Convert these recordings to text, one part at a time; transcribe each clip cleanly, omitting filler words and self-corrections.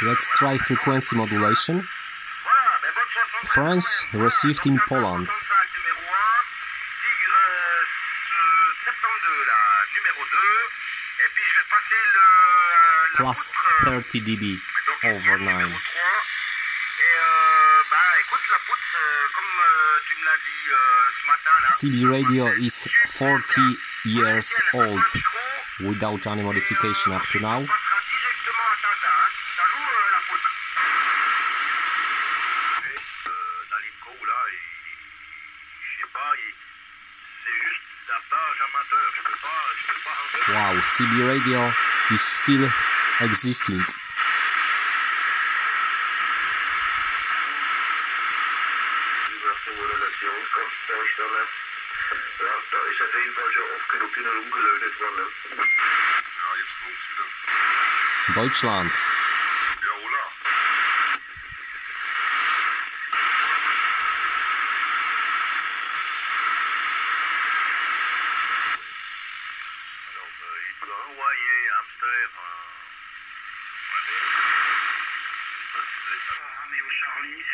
Let's try frequency modulation. France received in Poland. Plus 30 dB over 9. CB radio is 40 years old without any modification up to now. Wow, CB radio is still existing. Deutschland.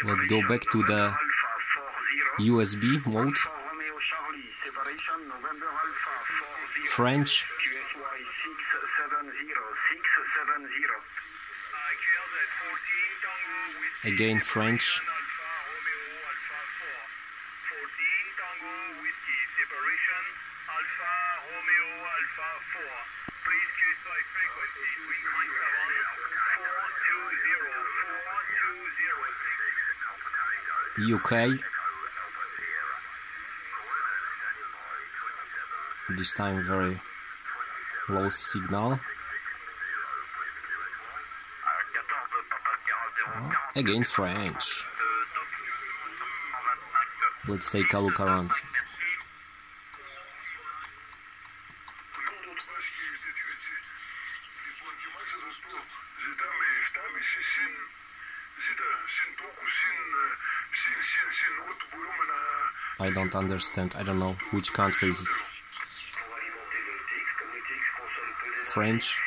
Let's go back to the USB mode. French. Again French. UK. This time very low signal. Again French. Let's take a look around. I don't understand. I don't know which country is it. French.